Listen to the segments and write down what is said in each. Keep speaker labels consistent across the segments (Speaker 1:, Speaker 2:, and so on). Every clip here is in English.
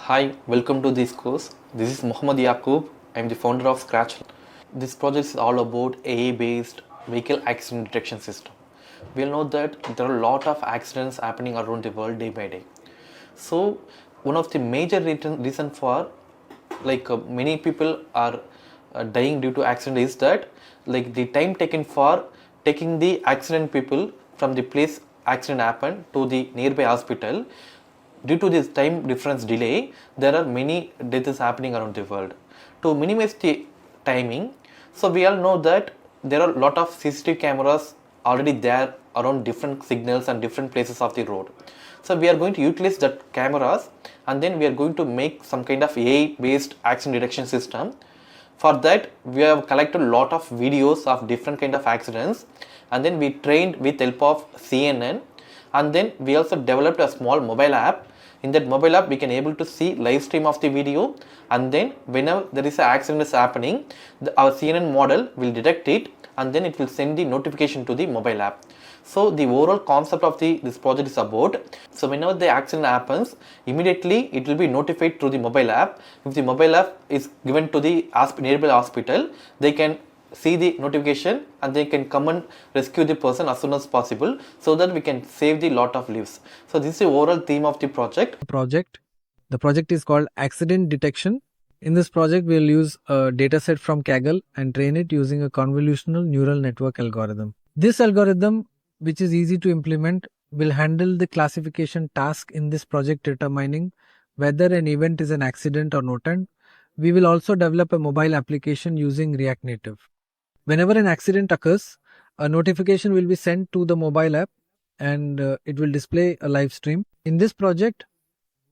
Speaker 1: Hi, welcome to this course. This is Muhammad Yaqub. I am the founder of Scratch. This project is all about AI-based vehicle accident detection system. We all know that there are a lot of accidents happening around the world day by day. So, one of the major reason for many people are dying due to accident is that the time taken for taking the accident people from the place accident happened to the nearby hospital. Due to this time difference delay, there are many deaths happening around the world. To minimize the timing, so we all know that there are a lot of CCTV cameras already there around different signals and different places of the road. So we are going to utilize that cameras, and then we are going to make some kind of AI based accident detection system. For that, we have collected a lot of videos of different kind of accidents, and then we trained with help of CNN, and then we also developed a small mobile app. In that mobile app, we can able to see live stream of the video, and then whenever there is an accident is happening, our CNN model will detect it, and then it will send the notification to the mobile app. So the overall concept of this project is about, so whenever the accident happens, immediately it will be notified through the mobile app. If the mobile app is given to the nearby hospital, they can see the notification and they can come and rescue the person as soon as possible, so that we can save the lot of lives. So this is the overall theme of the project.
Speaker 2: The project is called Accident Detection. In this project, we'll use a dataset from Kaggle and train it using a convolutional neural network algorithm. This algorithm, which is easy to implement, will handle the classification task in this project, determining whether an event is an accident or not. And we will also develop a mobile application using React Native. Whenever an accident occurs, a notification will be sent to the mobile app, and it will display a live stream. In this project,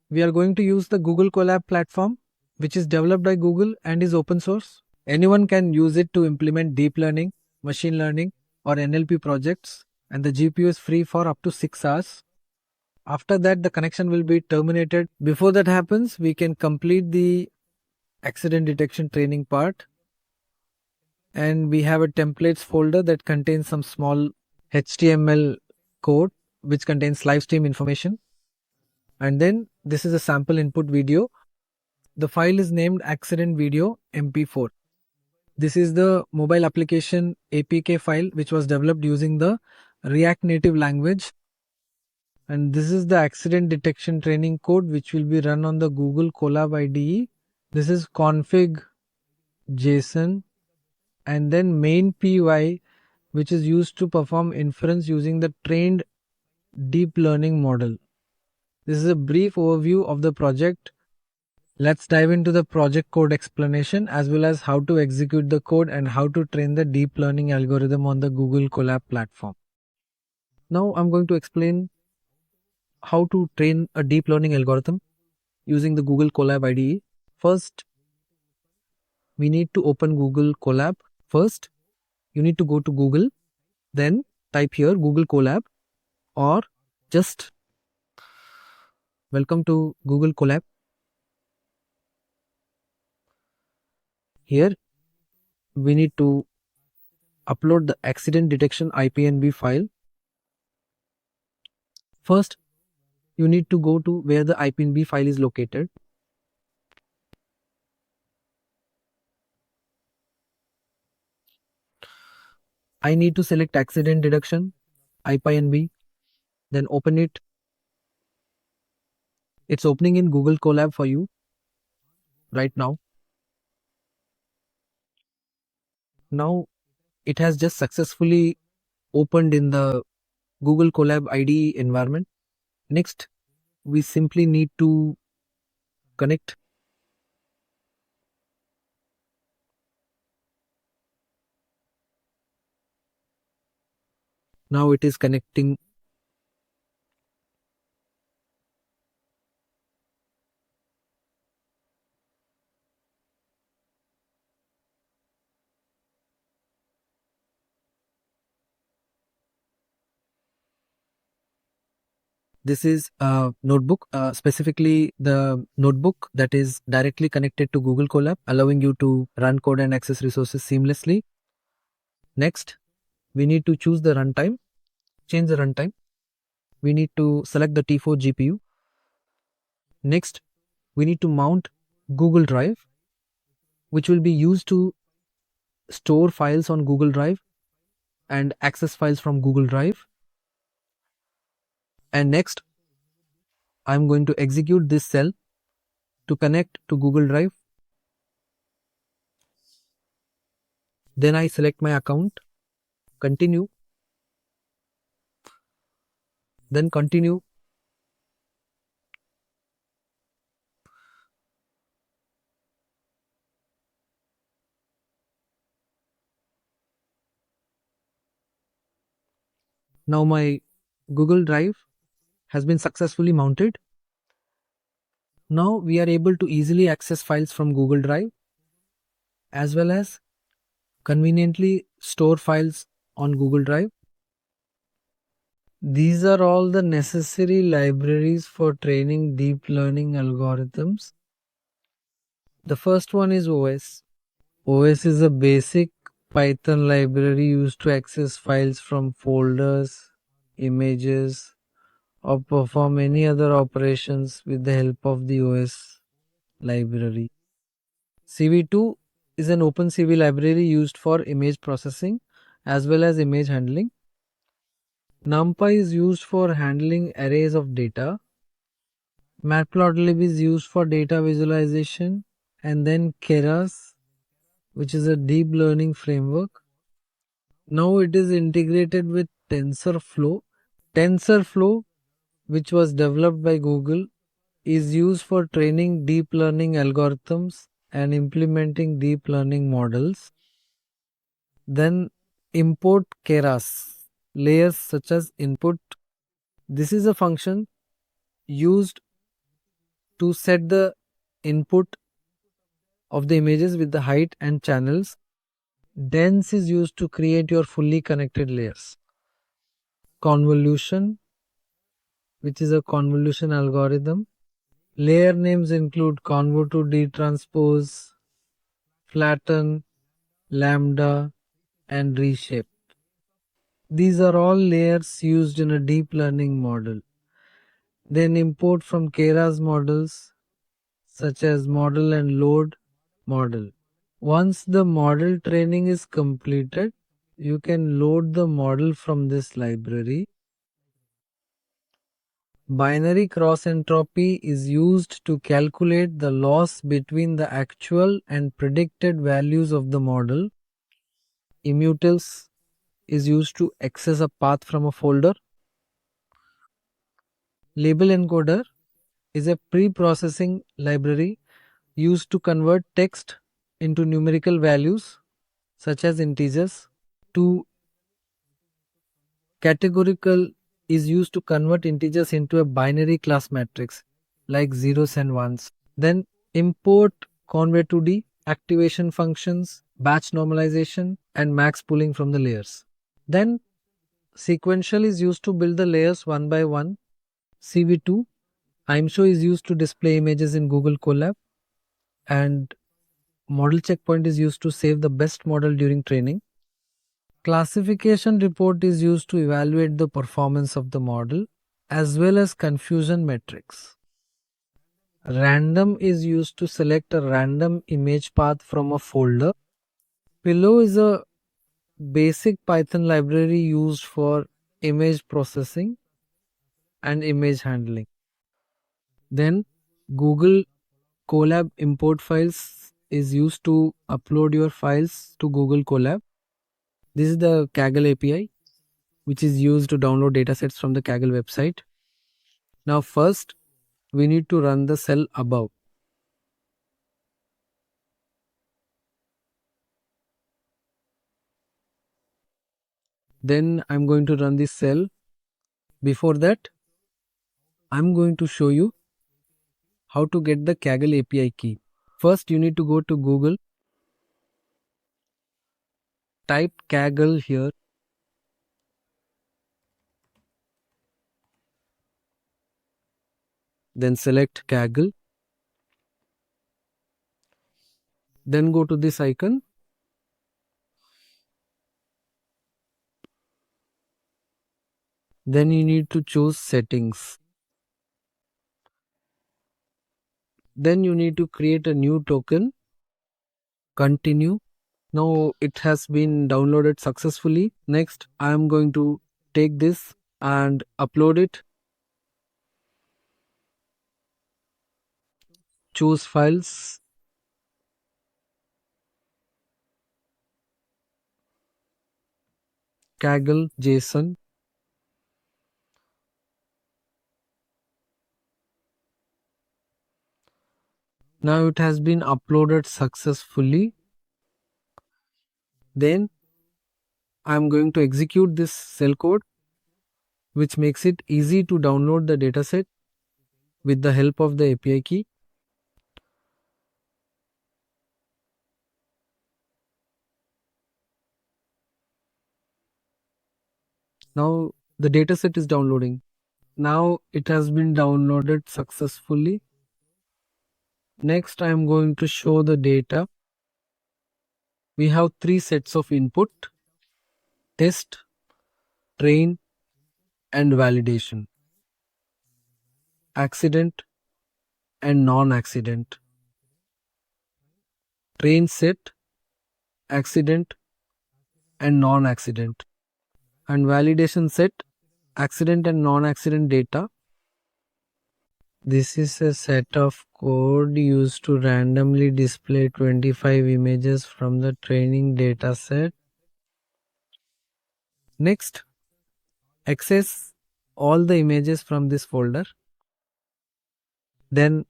Speaker 2: we are going to use the Google Colab platform, which is developed by Google and is open source. Anyone can use it to implement deep learning, machine learning, or NLP projects, and the GPU is free for up to 6 hours. After that, the connection will be terminated. Before that happens, we can complete the accident detection training part, and we have a templates folder that contains some small HTML code which contains live stream information. And then this is a sample input video. The file is named accident video mp4. This is the mobile application APK file which was developed using the React Native language. And this is the accident detection training code which will be run on the Google Colab IDE. This is config JSON, and then main py, which is used to perform inference using the trained deep learning model. This is a brief overview of the project. Let's dive into the project code explanation as well as how to execute the code and how to train the deep learning algorithm on the Google Colab platform. Now I'm going to explain how to train a deep learning algorithm using the Google Colab IDE. First, we need to open Google Colab. First, you need to go to Google, then type here Google Colab, or just welcome to Google Colab. Here we need to upload the accident detection IPNB file. First, you need to go to where the IPNB file is located. I need to select accident detection IPNB, then open it. It's opening in Google Colab for you right now. Now it has just successfully opened in the Google Colab IDE environment. Next, we simply need to connect. Now it is connecting. This is a notebook, specifically the notebook that is directly connected to Google Colab, allowing you to run code and access resources seamlessly. Next, we need to choose the runtime, change the runtime. We need to select the T4 GPU. Next, we need to mount Google Drive, which will be used to store files on Google Drive and access files from Google Drive. And next, I'm going to execute this cell to connect to Google Drive. Then I select my account, continue, then continue. Now my Google Drive has been successfully mounted. Now we are able to easily access files from Google Drive as well as conveniently store files on Google Drive. These are all the necessary libraries for training deep learning algorithms. The first one is OS. OS is a basic Python library used to access files from folders, images, or perform any other operations with the help of the OS library. CV2 is an OpenCV library used for image processing as well as image handling. NumPy is used for handling arrays of data. Matplotlib is used for data visualization, and then Keras, which is a deep learning framework. Now it is integrated with TensorFlow. TensorFlow, which was developed by Google, is used for training deep learning algorithms and implementing deep learning models. Then import Keras, layers such as input. This is a function used to set the input of the images with the height and channels. Dense is used to create your fully connected layers. Convolution, which is a convolution algorithm. Layer names include convo to detranspose, flatten, lambda, and reshape. These are all layers used in a deep learning model. Then import from Keras models such as model and load model. Once the model training is completed, you can load the model from this library. Binary cross entropy is used to calculate the loss between the actual and predicted values of the model. Immutils is used to access a path from a folder. Label encoder is a pre-processing library used to convert text into numerical values such as integers. To categorical is used to convert integers into a binary class matrix like zeros and ones. Then import conv2d, activation functions, batch normalization, and max pooling from the layers. Then sequential is used to build the layers one by one. CV2, imshow is used to display images in Google Colab, and model checkpoint is used to save the best model during training. Classification report is used to evaluate the performance of the model as well as confusion metrics. Random is used to select a random image path from a folder. Pillow is a basic Python library used for image processing and image handling. Then Google Colab import files is used to upload your files to Google Colab. This is the Kaggle API, which is used to download datasets from the Kaggle website. Now first, we need to run the cell above. Then I'm going to run this cell. Before that, I'm going to show you how to get the Kaggle API key. First, you need to go to Google, type Kaggle here. Then select Kaggle. Then go to this icon. Then you need to choose settings. Then you need to create a new token. Continue. Now it has been downloaded successfully. Next, I am going to take this and upload it. Choose files. Kaggle JSON. Now it has been uploaded successfully. Then I am going to execute this cell code, which makes it easy to download the dataset with the help of the API key. Now the dataset is downloading. Now it has been downloaded successfully. Next, I am going to show the data. We have three sets of input: test, train, and validation. Accident and non-accident. Train set, accident, and non-accident. And validation set, accident and non-accident data. This is a set of code used to randomly display 25 images from the training data set. Next, access all the images from this folder. Then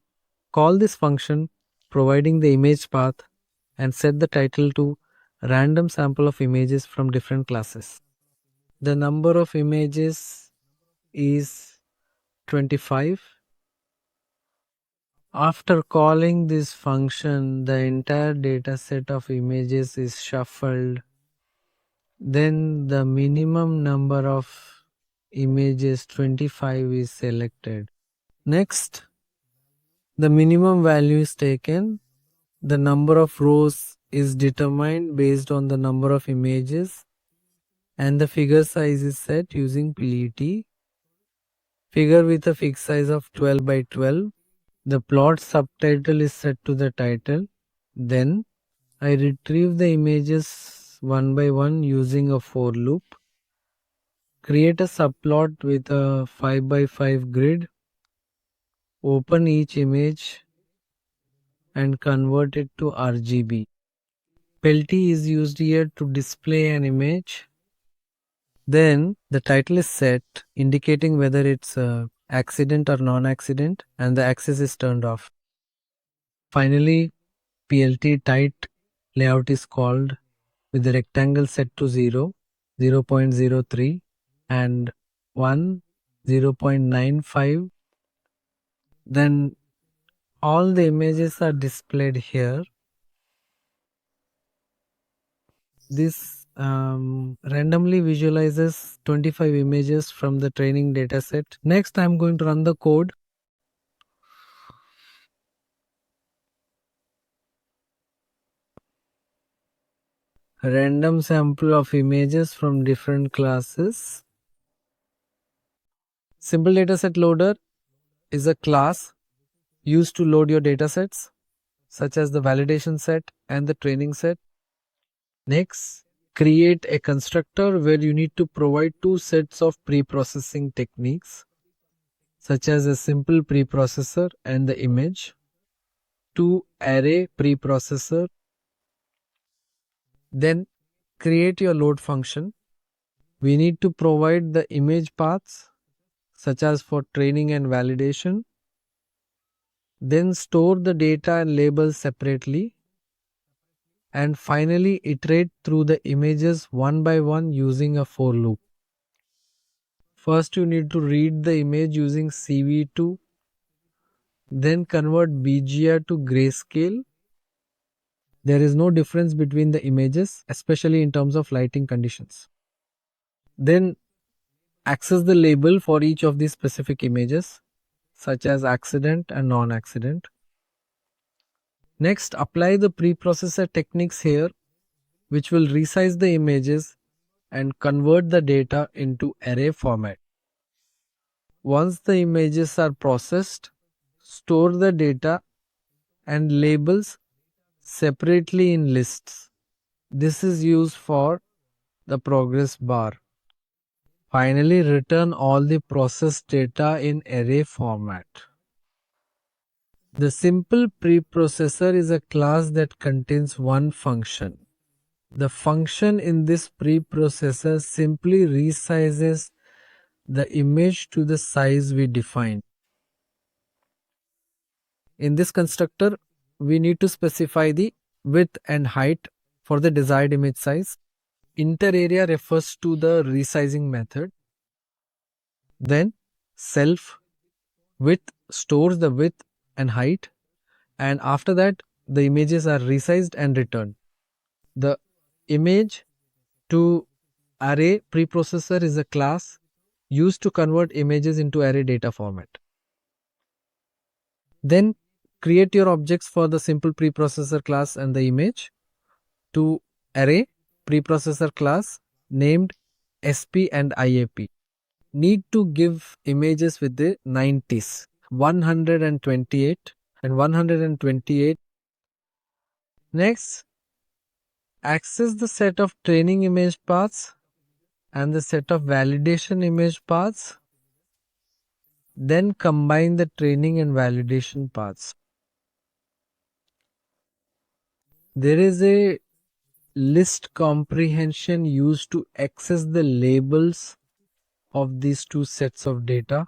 Speaker 2: call this function providing the image path and set the title to random sample of images from different classes. The number of images is 25. After calling this function, the entire data set of images is shuffled. Then the minimum number of images, 25, is selected. Next, the minimum value is taken. The number of rows is determined based on the number of images, and the figure size is set using PLT. Figure with a fixed size of 12 by 12. The plot subtitle is set to the title. Then I retrieve the images one by one using a for loop. Create a subplot with a 5 by 5 grid. Open each image and convert it to RGB. PLT is used here to display an image. Then the title is set, indicating whether it's accident or non-accident, and the axis is turned off. Finally, PLT tight layout is called with the rectangle set to 0, 0.03, and 1, 0.95. Then all the images are displayed here. This randomly visualizes 25 images from the training dataset. Next, I'm going to run the code. Random sample of images from different classes. Simple dataset loader is a class used to load your datasets, such as the validation set and the training set. Next, create a constructor where you need to provide two sets of pre-processing techniques, such as a simple preprocessor and the image, two array preprocessor. Then create your load function. We need to provide the image paths, such as for training and validation. Then store the data and labels separately. And finally iterate through the images one by one using a for loop. First, you need to read the image using CV2, then convert BGR to grayscale. There is no difference between the images, especially in terms of lighting conditions. Then access the label for each of these specific images, such as accident and non-accident. Next, apply the preprocessor techniques here, which will resize the images and convert the data into array format. Once the images are processed, store the data and labels separately in lists. This is used for the progress bar. Finally, return all the processed data in array format. The simple preprocessor is a class that contains one function. The function in this preprocessor simply resizes the image to the size we defined. In this constructor, we need to specify the width and height for the desired image size. Inter area refers to the resizing method. Then self width stores the width and height, and after that the images are resized and returned. The image to array preprocessor is a class used to convert images into array data format. Then create your objects for the simple preprocessor class and the image. To array preprocessor class named SP and IAP. Need to give images with the 90s, 128 and 128. Next, access the set of training image paths and the set of validation image paths. Then combine the training and validation paths. There is a list comprehension used to access the labels of these two sets of data.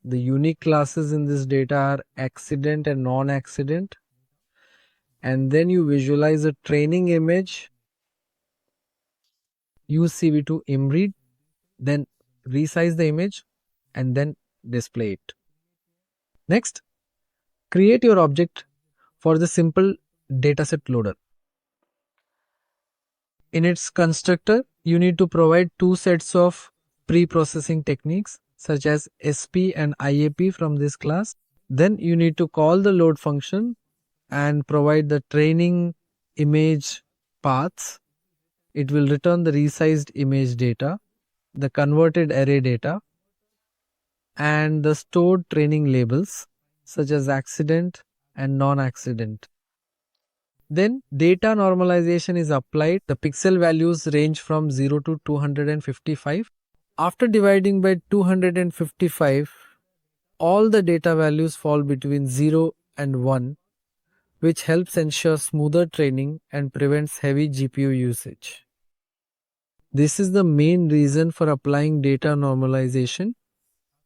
Speaker 2: The unique classes in this data are accident and non-accident. And then you visualize a training image, use CV to imread, then resize the image and then display it. Next, create your object for the simple dataset loader. In its constructor, you need to provide two sets of pre-processing techniques such as SP and IAP from this class. Then you need to call the load function and provide the training image paths. It will return the resized image data, the converted array data, and the stored training labels such as accident and non-accident. Then data normalization is applied. The pixel values range from 0 to 255. After dividing by 255, all the data values fall between 0 and 1, which helps ensure smoother training and prevents heavy GPU usage. This is the main reason for applying data normalization,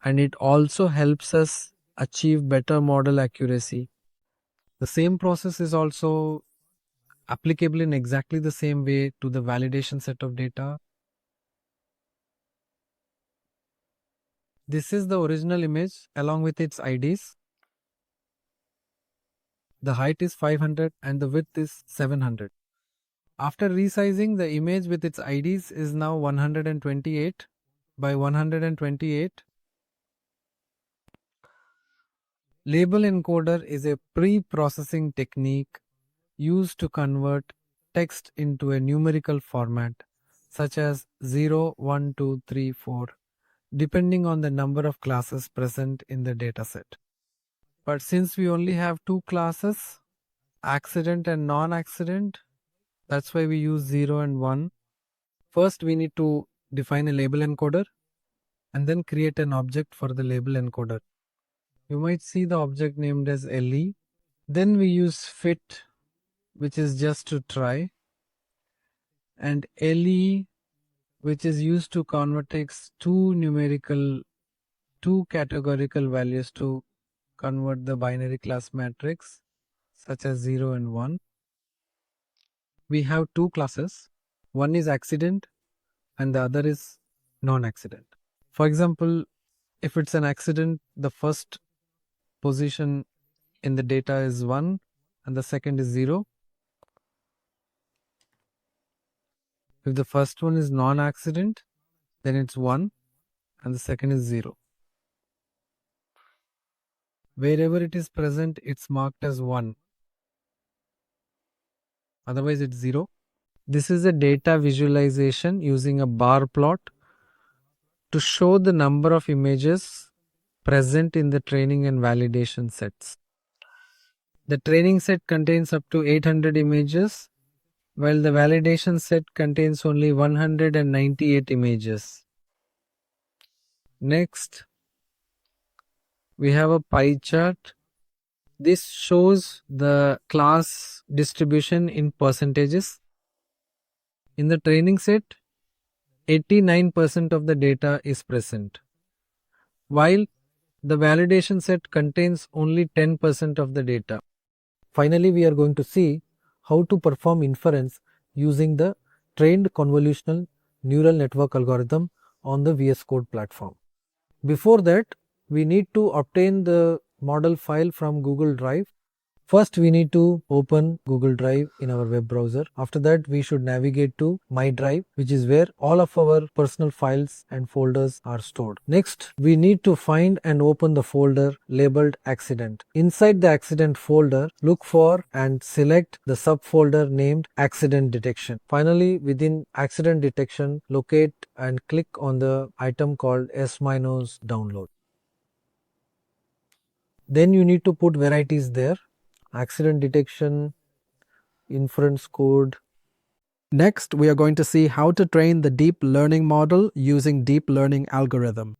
Speaker 2: and it also helps us achieve better model accuracy. The same process is also applicable in exactly the same way to the validation set of data. This is the original image along with its IDs. The height is 500 and the width is 700. After resizing, the image with its IDs is now 128 by 128. Label encoder is a pre-processing technique used to convert text into a numerical format such as 0, 1, 2, 3, 4, depending on the number of classes present in the dataset. But since we only have two classes, accident and non-accident, that's why we use 0 and 1. First, we need to define a label encoder and then create an object for the label encoder. You might see the object named as LE. Then we use fit, which is just to try, and LE, which is used to convert two categorical values to convert the binary class matrix such as 0 and 1. We have two classes. One is accident and the other is non-accident. For example, if it's an accident, the first position in the data is 1 and the second is 0. If the first one is non-accident, then it's 1 and the second is 0. Wherever it is present, it's marked as 1. Otherwise, it's 0. This is a data visualization using a bar plot to show the number of images present in the training and validation sets. The training set contains up to 800 images, while the validation set contains only 198 images. Next, we have a pie chart. This shows the class distribution in percentages. In the training set, 89% of the data is present, while the validation set contains only 10% of the data. Finally, we are going to see how to perform inference using the trained convolutional neural network algorithm on the VS Code platform. Before that, we need to obtain the model file from Google Drive. First, we need to open Google Drive in our web browser. After that, we should navigate to My Drive, which is where all of our personal files and folders are stored. Next, we need to find and open the folder labeled Accident. Inside the Accident folder, look for and select the subfolder named Accident Detection. Finally, within Accident Detection, locate and click on the item called S-download. Then you need to put varieties there. Accident detection, inference code.
Speaker 3: Next, we are going to see how to train the deep learning model using deep learning algorithm.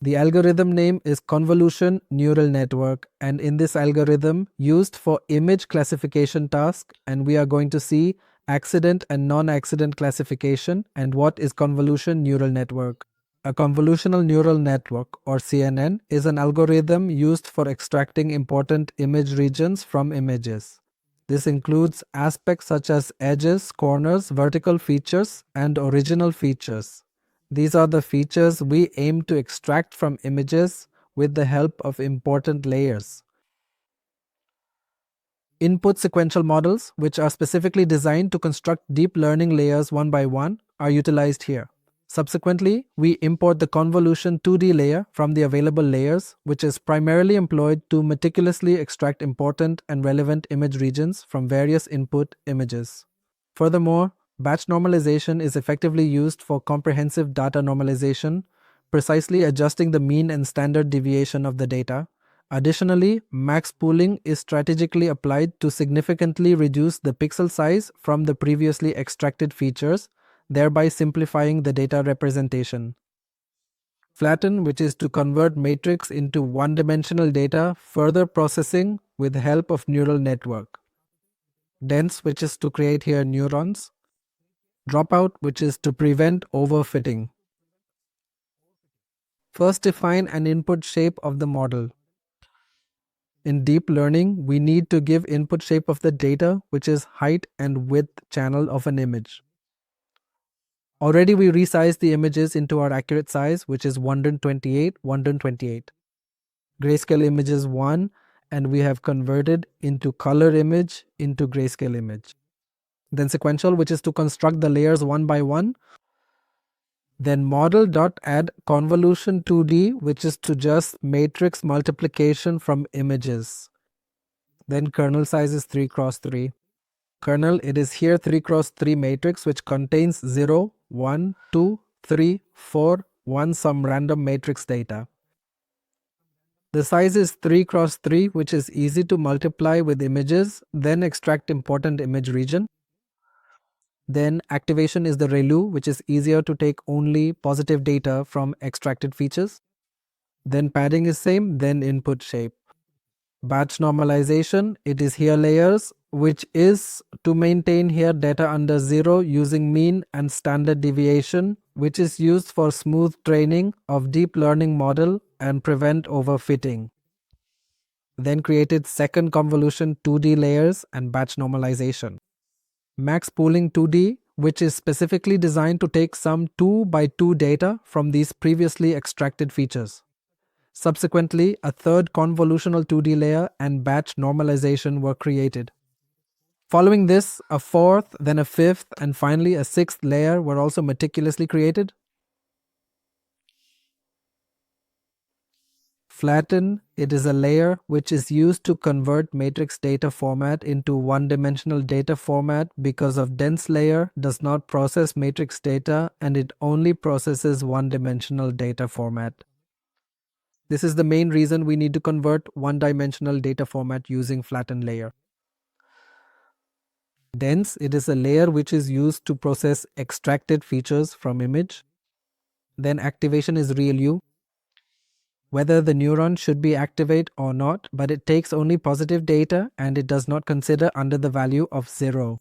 Speaker 3: The algorithm name is Convolutional Neural Network, and in this algorithm used for image classification task, and we are going to see accident and non-accident classification and what is convolutional neural network. A convolutional neural network, or CNN, is an algorithm used for extracting important image regions from images. This includes aspects such as edges, corners, vertical features, and original features. These are the features we aim to extract from images with the help of important layers. Input sequential models, which are specifically designed to construct deep learning layers one by one, are utilized here. Subsequently, we import the convolution 2D layer from the available layers, which is primarily employed to meticulously extract important and relevant image regions from various input images. Furthermore, batch normalization is effectively used for comprehensive data normalization, precisely adjusting the mean and standard deviation of the data. Additionally, max pooling is strategically applied to significantly reduce the pixel size from the previously extracted features, thereby simplifying the data representation. Flatten, which is to convert matrix into one-dimensional data, further processing with the help of neural network. Dense, which is to create here neurons. Dropout, which is to prevent overfitting. First, define an input shape of the model. In deep learning, we need to give input shape of the data, which is height and width channel of an image. Already we resized the images into our accurate size, which is 128, 128. Grayscale image is 1, and we have converted into color image into grayscale image. Then sequential, which is to construct the layers one by one. Then model.add convolution 2D, which is to just matrix multiplication from images. Then kernel size is 3 cross 3. Kernel, it is here 3 cross 3 matrix which contains 0, 1, 2, 3, 4, 1 some random matrix data. The size is 3 cross 3, which is easy to multiply with images, then extract important image region. Then activation is the ReLU, which is easier to take only positive data from extracted features. Then padding is same, then input shape. Batch normalization, it is here layers, which is to maintain here data under 0 using mean and standard deviation, which is used for smooth training of deep learning model and prevent overfitting. Then created second convolution 2D layers and batch normalization. Max pooling 2D, which is specifically designed to take some 2 by 2 data from these previously extracted features. Subsequently, a third convolutional 2D layer and batch normalization were created. Following this, a fourth, then a fifth, and finally a sixth layer were also meticulously created. Flatten, it is a layer which is used to convert matrix data format into one-dimensional data format because of dense layer does not process matrix data and it only processes one-dimensional data format. This is the main reason we need to convert one-dimensional data format using flattened layer. Dense, it is a layer which is used to process extracted features from image. Then activation is RealU, whether the neuron should be activate or not, but it takes only positive data and it does not consider under the value of 0.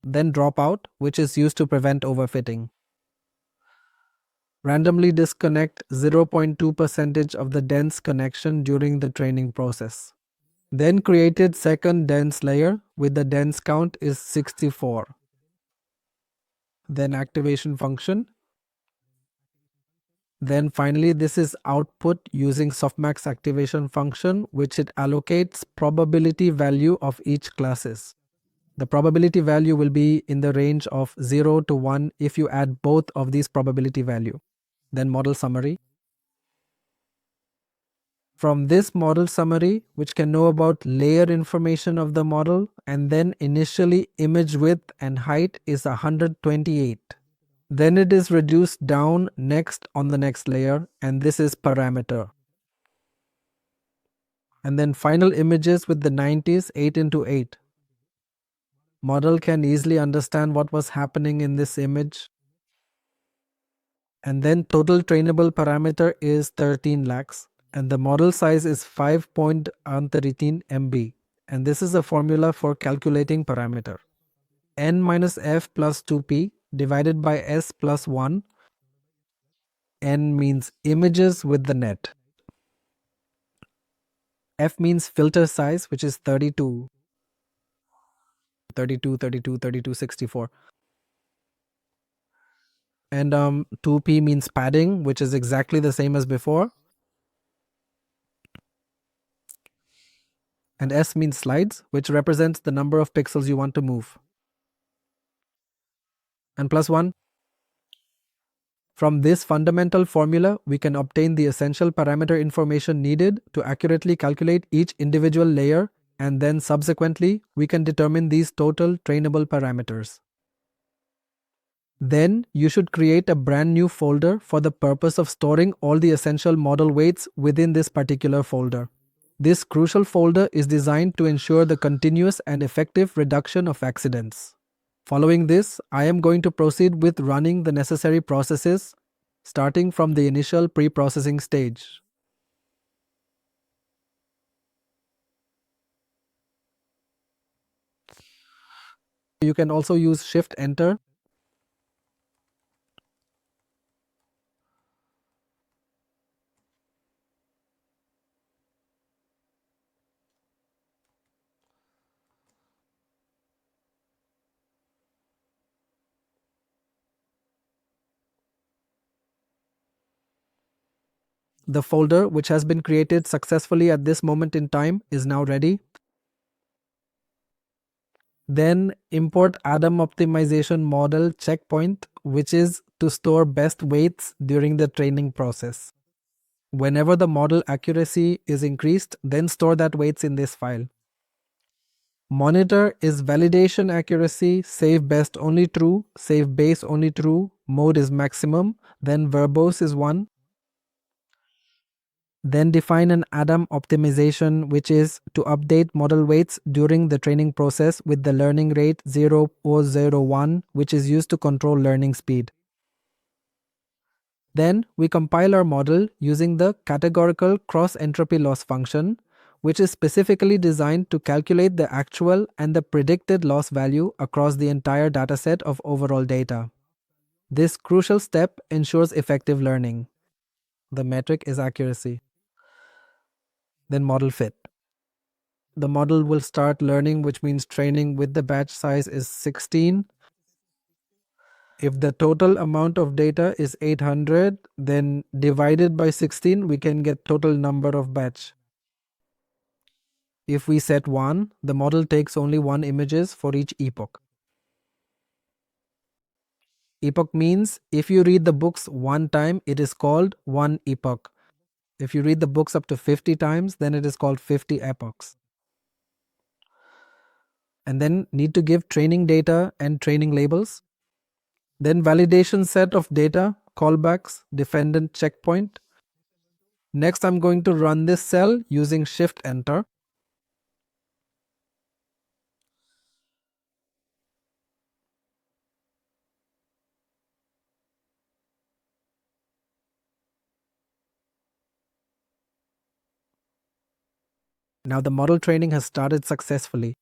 Speaker 3: Then dropout, which is used to prevent overfitting. Randomly disconnect 0.2% of the dense connection during the training process. Then created second dense layer with the dense count is 64. Then activation function. Then finally this is output using softmax activation function, which it allocates probability value of each classes. The probability value will be in the range of 0 to 1 if you add both of these probability value. Then model summary. From this model summary, which can know about layer information of the model, and then initially image width and height is 128. Then it is reduced down next on the next layer, and this is parameter. And then final images with the 90s 8 into 8. Model can easily understand what was happening in this image. And then total trainable parameter is 13 lakhs. And the model size is 5.13 MB. And this is a formula for calculating parameter. N minus F plus 2P divided by S plus 1. N means images with the net. F means filter size, which is 32, 64. And 2P means padding, which is exactly the same as before. And S means slides, which represents the number of pixels you want to move. And plus 1. From this fundamental formula, we can obtain the essential parameter information needed to accurately calculate each individual layer, and then subsequently, we can determine these total trainable parameters. Then you should create a brand new folder for the purpose of storing all the essential model weights within this particular folder. This crucial folder is designed to ensure the continuous and effective reduction of accidents. Following this, I am going to proceed with running the necessary processes, starting from the initial pre-processing stage. You can also use Shift-Enter. The folder, which has been created successfully at this moment in time, is now ready. Then import Adam optimization model checkpoint, which is to store best weights during the training process. Whenever the model accuracy is increased, then store that weights in this file. Monitor is validation accuracy, save best only true, save base only true, mode is maximum, then verbose is 1. Then define an Adam optimization, which is to update model weights during the training process with the learning rate 0.01, which is used to control learning speed. Then we compile our model using the categorical cross-entropy loss function, which is specifically designed to calculate the actual and the predicted loss value across the entire dataset of overall data. This crucial step ensures effective learning. The metric is accuracy. Then model fit. The model will start learning, which means training with the batch size is 16. If the total amount of data is 800, then divided by 16, we can get total number of batch. If we set 1, the model takes only 1 images for each epoch. Epoch means if you read the books 1 time, it is called 1 epoch. If you read the books up to 50 times, then it is called 50 epochs. And then need to give training data and training labels. Then validation set of data, callbacks, defendant checkpoint. Next, I'm going to run this cell using Shift Enter. Now the model training has started successfully.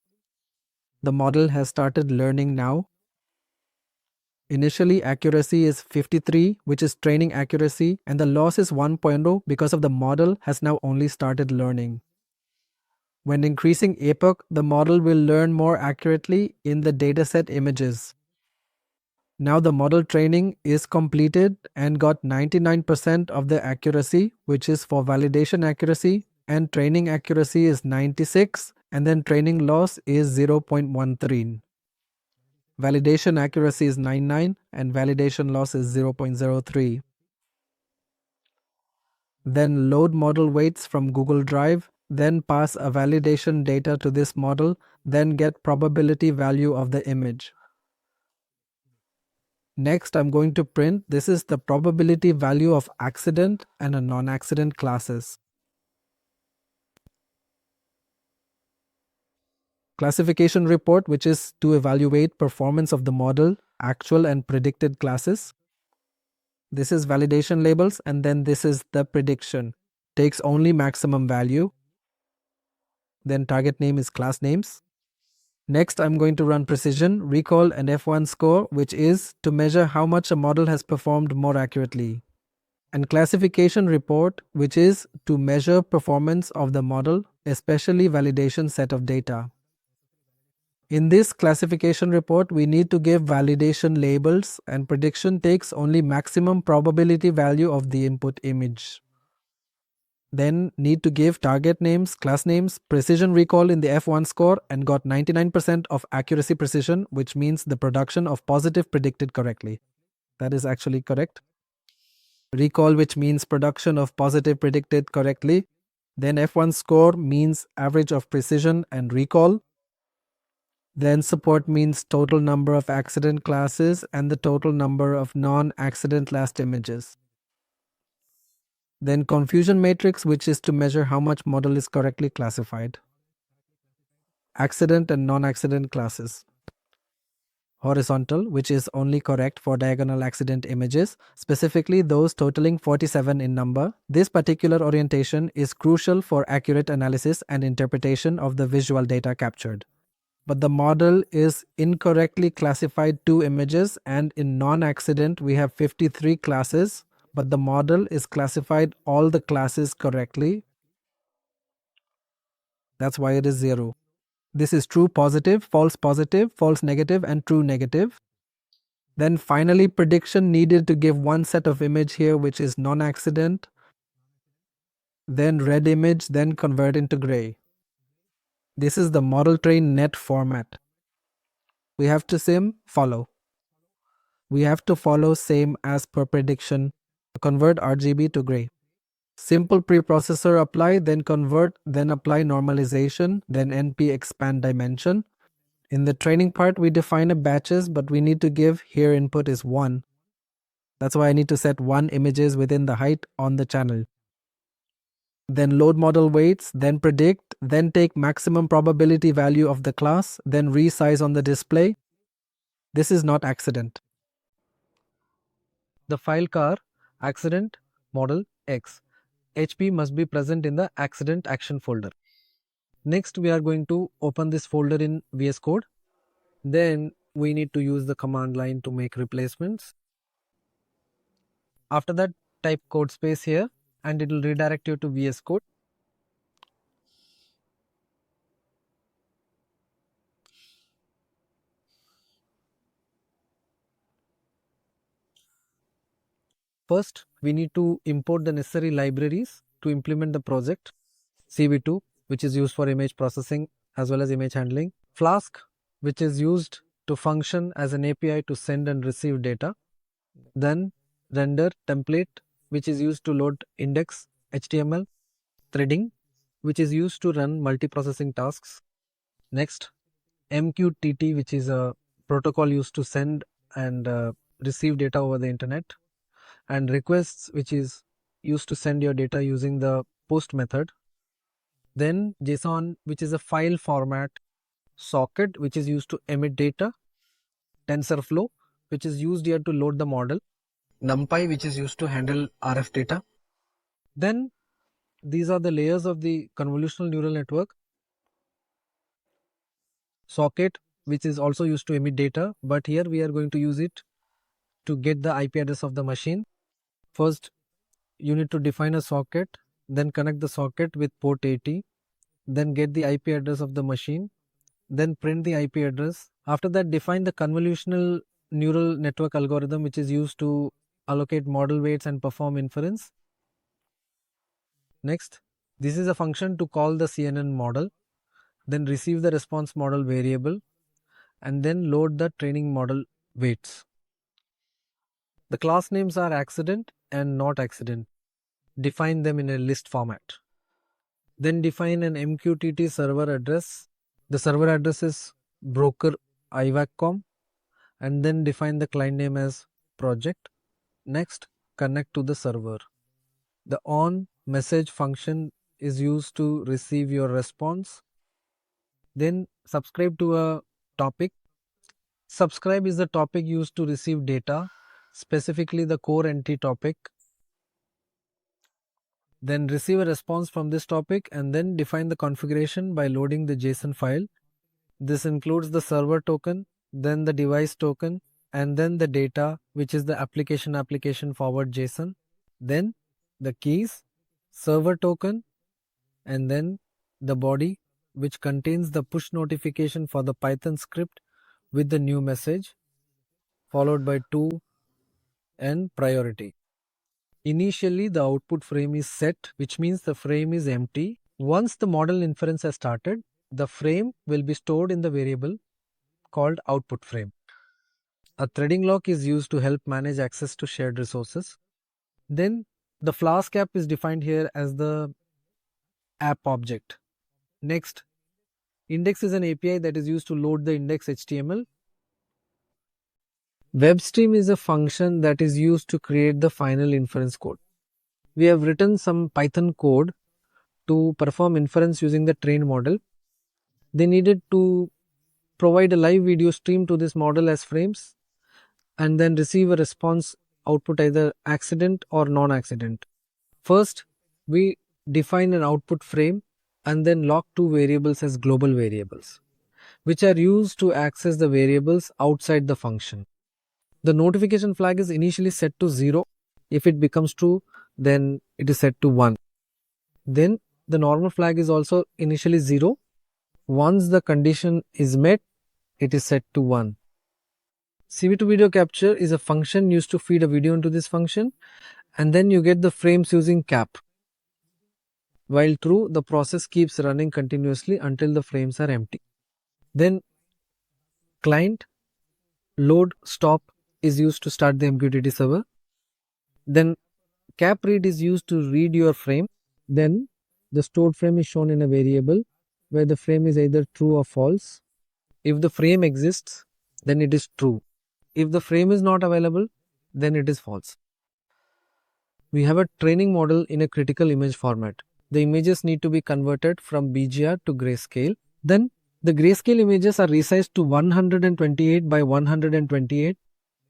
Speaker 3: The model has started learning now. Initially, accuracy is 53, which is training accuracy, and the loss is 1.0 because of the model has now only started learning. When increasing epoch, the model will learn more accurately in the dataset images. Now the model training is completed and got 99% of the accuracy, which is for validation accuracy, and training accuracy is 96, and then training loss is 0.13. Validation accuracy is 99 and validation loss is 0.03. Then load model weights from Google Drive, then pass a validation data to this model, then get probability value of the image. Next, I'm going to print this is the probability value of accident and a non-accident classes. Classification report, which is to evaluate performance of the model, actual and predicted classes. This is validation labels, and then this is the prediction. Takes only maximum value. Then target name is class names. Next, I'm going to run precision, recall, and F1 score, which is to measure how much a model has performed more accurately. And classification report, which is to measure performance of the model, especially validation set of data. In this classification report, we need to give validation labels, and prediction takes only maximum probability value of the input image. Then need to give target names, class names, precision recall in the F1 score, and got 99% of accuracy precision, which means the production of positive predicted correctly. That is actually correct. Recall, which means production of positive predicted correctly. Then F1 score means average of precision and recall. Then support means total number of accident classes and the total number of non-accident last images. Then confusion matrix, which is to measure how much model is correctly classified. Accident and non-accident classes. Horizontal, which is only correct for diagonal accident images, specifically those totaling 47 in number. This particular orientation is crucial for accurate analysis and interpretation of the visual data captured. But the model is incorrectly classified 2 images, and in non-accident we have 53 classes, but the model is classified all the classes correctly. That's why it is 0. This is true positive, false negative, and true negative. Then finally prediction needed to give one set of image here, which is non-accident, then red image, then convert into gray. This is the model train net format. We have to follow. We have to follow same as per prediction. Convert RGB to gray. Simple preprocessor apply, then convert, then apply normalization, then NP expand dimension. In the training part, we define a batches, but we need to give here input is 1. That's why I need to set 1 images within the height on the channel. Then load model weights, then predict, then take maximum probability value of the class, then resize on the display. This is not accident. The file car accident model X HP must be present in the accident action folder. Next, we are going to open this folder in VS Code. Then we need to use the command line to make replacements. After that, type code space here and it will redirect you to VS Code. First, we need to import the necessary libraries to implement the project. CV2, which is used for image processing as well as image handling. Flask, which is used to function as an API to send and receive data. Then render template, which is used to load index HTML. Threading, which is used to run multiprocessing tasks. Next, MQTT, which is a protocol used to send and receive data over the internet. And requests, which is
Speaker 2: used to send your data using the post method. Then JSON, which is a file format. Socket, which is used to emit data. TensorFlow, which is used here to load the model. NumPy, which is used to handle RF data. Then these are the layers of the convolutional neural network. Socket, which is also used to emit data, but here we are going to use it to get the IP address of the machine. First, you need to define a socket, then connect the socket with port 80, then get the IP address of the machine, then print the IP address. After that, define the convolutional neural network algorithm, which is used to allocate model weights and perform inference. Next, this is a function to call the CNN model, then receive the response model variable, and then load the training model weights. The class names are accident and not accident. Define them in a list format. Then define an MQTT server address. The server address is broker ivac.com, and then define the client name as project. Next, connect to the server. The on message function is used to receive your response. Then subscribe to a topic. Subscribe is the topic used to receive data, specifically the core entity topic. Then receive a response from this topic and then define the configuration by loading the JSON file. This includes the server token, then the device token, and then the data, which is the application forward JSON, then the keys, server token, and then the body, which contains the push notification for the Python script with the new message, followed by to and priority. Initially, the output frame is set, which means the frame is empty. Once the model inference has started, the frame will be stored in the variable called output frame. A threading lock is used to help manage access to shared resources. Then the Flask app is defined here as the app object. Next, index is an API that is used to load the index HTML. WebStream is a function that is used to create the final inference code. We have written some Python code to perform inference using the trained model. They needed to provide a live video stream to this model as frames and then receive a response output either accident or non-accident. First, we define an output frame and then lock two variables as global variables, which are used to access the variables outside the function. The notification flag is initially set to 0. If it becomes true, then it is set to 1. Then the normal flag is also initially 0. Once the condition is met, it is set to 1. CV2 video capture is a function used to feed a video into this function, and then you get the frames using cap. While true, the process keeps running continuously until the frames are empty. Then client load stop is used to start the MQTT server. Then cap read is used to read your frame. Then the stored frame is shown in a variable where the frame is either true or false. If the frame exists, then it is true. If the frame is not available, then it is false. We have a training model in a critical image format. The images need to be converted from BGR to grayscale. Then the grayscale images are resized to 128 by 128.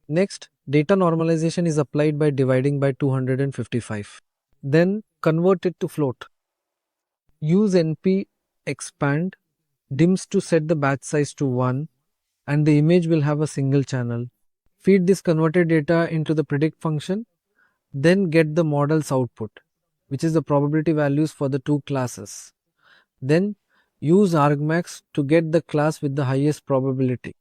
Speaker 2: Next, data normalization is applied by dividing by 255. Then convert it to float. Use NP expand dims to set the batch size to 1 and the image will have a single channel. Feed this converted data into the predict function, then get the model's output, which is the probability values for the two classes. Then use argmax to get the class with the highest probability.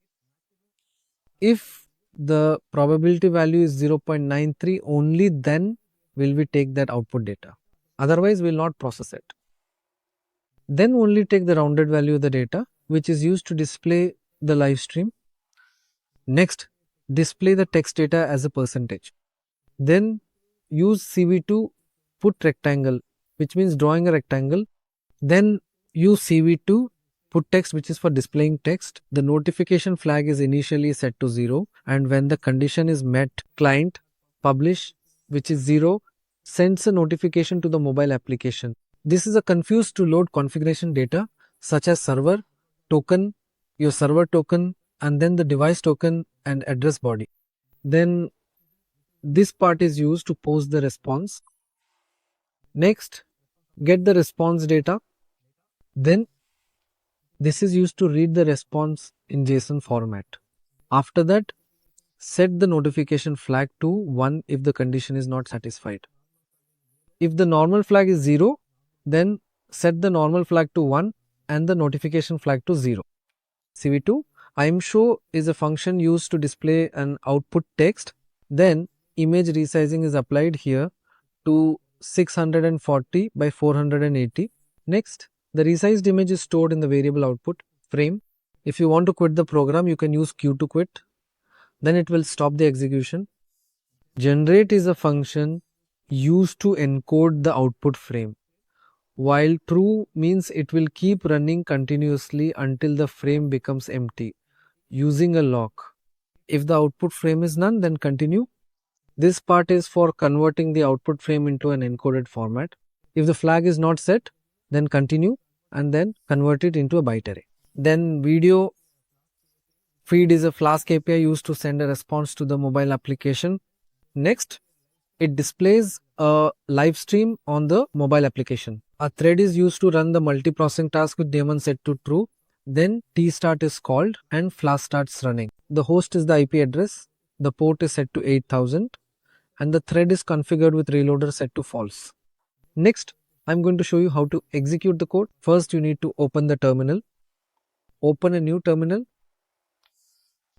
Speaker 2: If the probability value is 0.93, only then will we take that output data. Otherwise, we will not process it. Then only take the rounded value of the data, which is used to display the live stream. Next, display the text data as a percentage. Then use CV2 put rectangle, which means drawing a rectangle. Then use CV2 put text, which is for displaying text. The notification flag is initially set to 0, and when the condition is met, client publish, which is 0, sends a notification to the mobile application. This is a confused to load configuration data such as server, token, your server token, and then the device token and address body. Then this part is used to post the response. Next, get the response data. Then this is used to read the response in JSON format. After that, set the notification flag to 1 if the condition is not satisfied. If the normal flag is 0, then set the normal flag to 1 and the notification flag to 0. CV2, ImShow is a function used to display an output text. Then image resizing is applied here to 640 by 480. Next, the resized image is stored in the variable output frame. If you want to quit the program, you can use Q to quit. Then it will stop the execution. Generate is a function used to encode the output frame, while true means it will keep running continuously until the frame becomes empty using a lock. If the output frame is none, then continue. This part is for converting the output frame into an encoded format. If the flag is not set, then continue and then convert it into a byte array. Then video feed is a Flask API used to send a response to the mobile application. Next, it displays a live stream on the mobile application. A thread is used to run the multiprocessing task with daemon set to true. Then tstart is called and Flask starts running. The host is the IP address. The port is set to 8000 and the thread is configured with reloader set to false. Next, I'm going to show you how to execute the code. First, you need to open the terminal. Open a new terminal.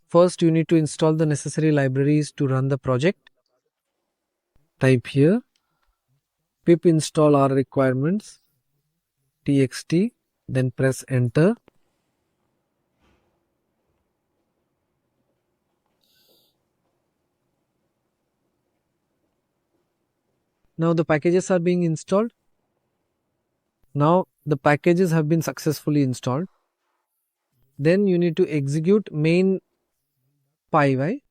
Speaker 2: First, you need to install the necessary libraries to run the project. Type here pip install our requirements txt, then press enter. Now the packages are being installed. Now the packages have been successfully installed. Then you need to execute main py.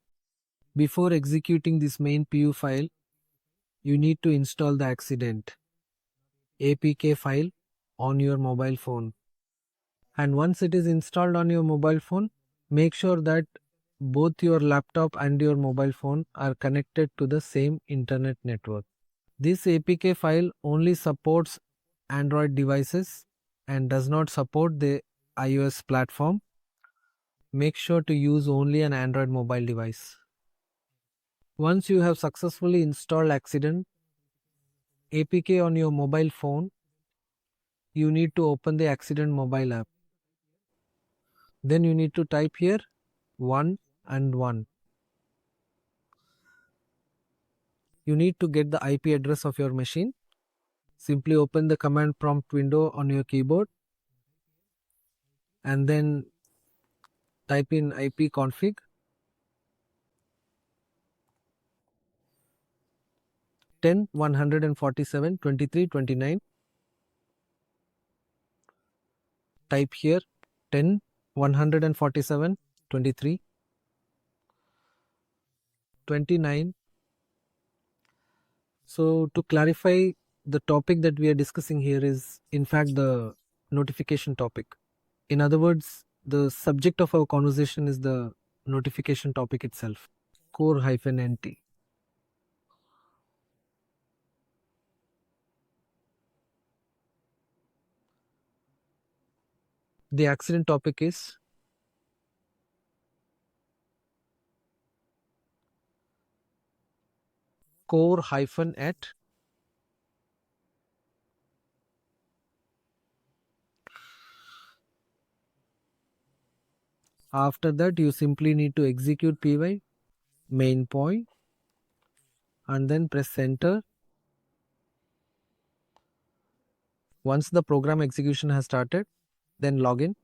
Speaker 2: Before executing this main pu file, you need to install the accident apk file on your mobile phone. And once it is installed on your mobile phone, make sure that both your laptop and your mobile phone are connected to the same internet network. This APK file only supports Android devices and does not support the iOS platform. Make sure to use only an Android mobile device. Once you have successfully installed Accident APK on your mobile phone, you need to open the Accident mobile app. Then you need to type here 1 and 1. You need to get the IP address of your machine. Simply open the command prompt window on your keyboard and then type in ipconfig 10 147 23 29. Type here 10 147 23 29. So to clarify, the topic that we are discussing here is in fact the notification topic. In other words, the subject of our conversation is the notification topic itself, core-nt. The accident topic is core-at. After that, you simply need to execute py main point and then press enter. Once the program execution has started, then login.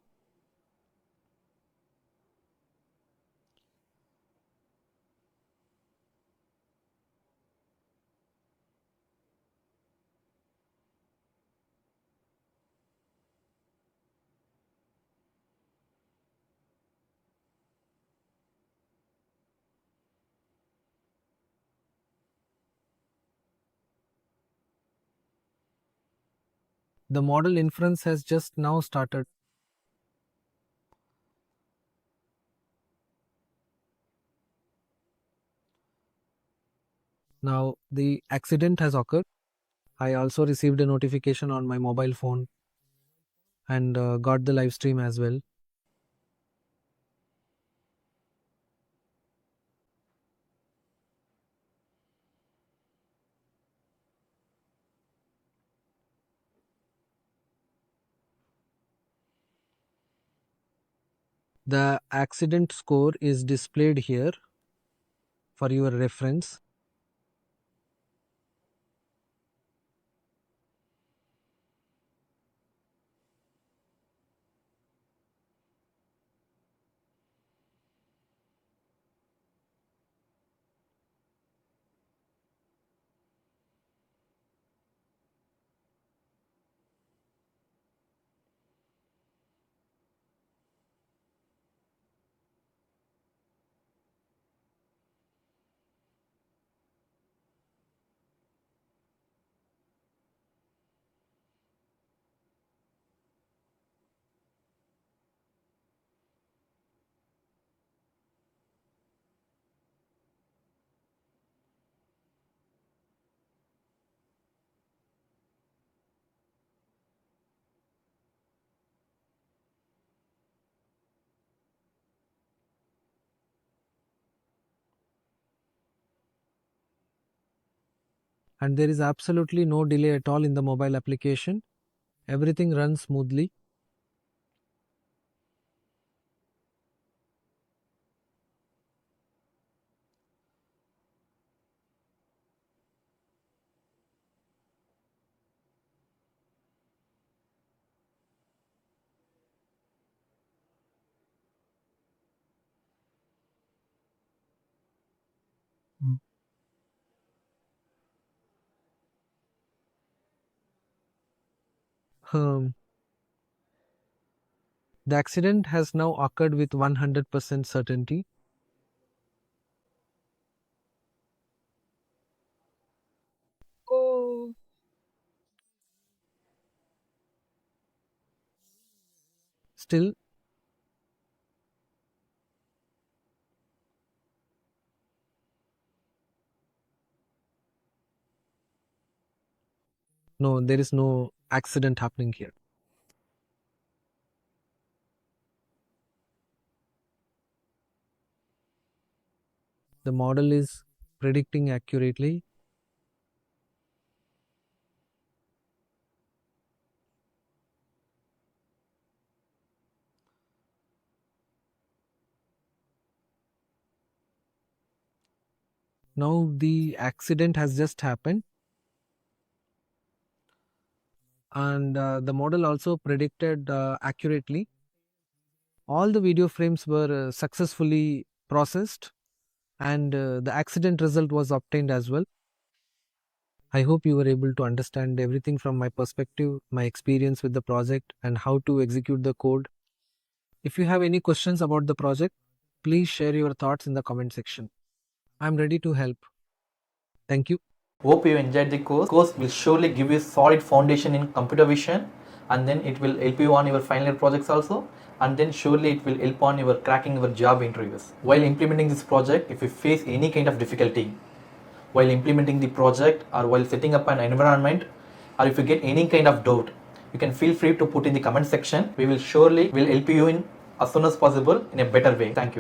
Speaker 2: The model inference has just now started. Now the accident has occurred. I also received a notification on my mobile phone and got the live stream as well. The accident score is displayed here for your reference. And there is absolutely no delay at all in the mobile application. Everything runs smoothly. Um, the accident has now occurred with 100% certainty. Oh. Still, no, there is no accident happening here. The model is predicting accurately. Now the accident has just happened, and the model also predicted accurately. All the video frames were successfully processed, and the accident result was obtained as well. I hope you were able to understand everything from my perspective, my experience with the project, and how to execute the code. If you have any questions about the project, please share your thoughts in the comment section. I'm ready to help. Thank you.
Speaker 1: Hope you enjoyed the course. Course will surely give you solid foundation in computer vision, and then it will help you on your final year projects also, and then surely it will help on your cracking your job interviews. While implementing this project, if you face any kind of difficulty while implementing the project or while setting up an environment, or if you get any kind of doubt, you can feel free to put in the comment section. We will surely will help you in as soon as possible in a better way. Thank you.